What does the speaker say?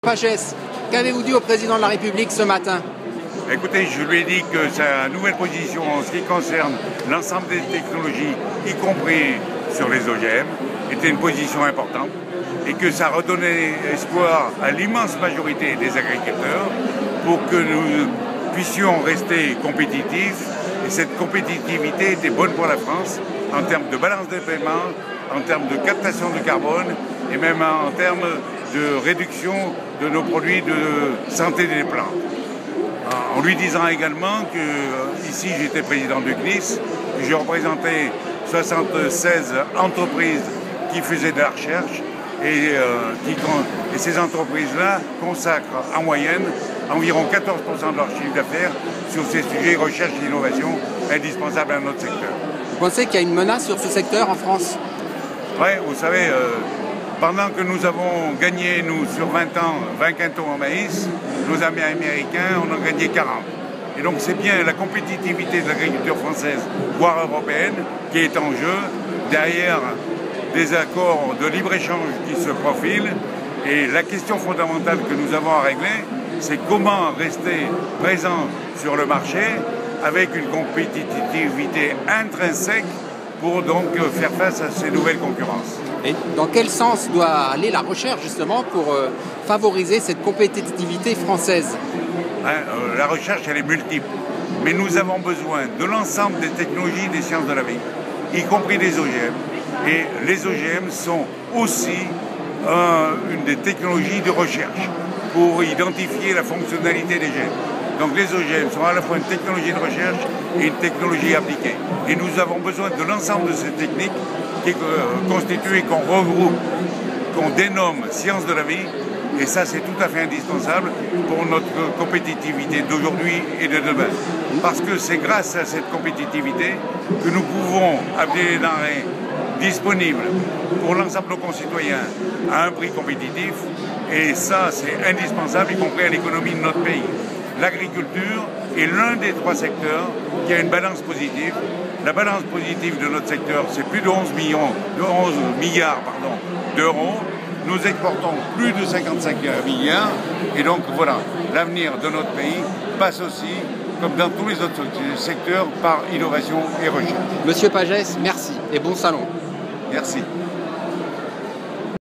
Pagès, qu'avez-vous dit au président de la République ce matin? Écoutez, je lui ai dit que sa nouvelle position en ce qui concerne l'ensemble des technologies, y compris sur les OGM, était une position importante et que ça redonnait espoir à l'immense majorité des agriculteurs pour que nous puissions rester compétitifs. Et cette compétitivité était bonne pour la France en termes de balance des paiements, en termes de captation de carbone et même en termes de réduction de nos produits de santé des plantes. En lui disant également que ici j'étais président du CNIS, que je représentais 76 entreprises qui faisaient de la recherche et ces entreprises-là consacrent en moyenne environ 14% de leur chiffre d'affaires sur ces sujets recherche et innovation indispensables à notre secteur. Vous pensez qu'il y a une menace sur ce secteur en France? Oui, vous savez, pendant que nous avons gagné, nous, sur 20 ans, 20 quintaux en maïs, nos amis américains en ont gagné 40. Et donc c'est bien la compétitivité de l'agriculture française, voire européenne, qui est en jeu, derrière des accords de libre-échange qui se profilent. Et la question fondamentale que nous avons à régler, c'est comment rester présent sur le marché avec une compétitivité intrinsèque pour donc faire face à ces nouvelles concurrences. Et dans quel sens doit aller la recherche justement pour favoriser cette compétitivité française? La recherche, elle est multiple, mais nous avons besoin de l'ensemble des technologies des sciences de la vie, y compris les OGM. Et les OGM sont aussi une des technologies de recherche pour identifier la fonctionnalité des gènes. Donc les OGM sont à la fois une technologie de recherche et une technologie appliquée. Et nous avons besoin de l'ensemble de ces techniques qui est constituée, qu'on regroupe, qu'on dénomme sciences de la vie. Et ça, c'est tout à fait indispensable pour notre compétitivité d'aujourd'hui et de demain. Parce que c'est grâce à cette compétitivité que nous pouvons amener les denrées disponibles pour l'ensemble de nos concitoyens à un prix compétitif. Et ça, c'est indispensable, y compris à l'économie de notre pays. L'agriculture est l'un des trois secteurs qui a une balance positive. La balance positive de notre secteur, c'est plus de 11 milliards d'euros. Nous exportons plus de 55 milliards. Et donc voilà, l'avenir de notre pays passe aussi, comme dans tous les autres secteurs, par innovation et recherche. Monsieur Pagès, merci et bon salon. Merci.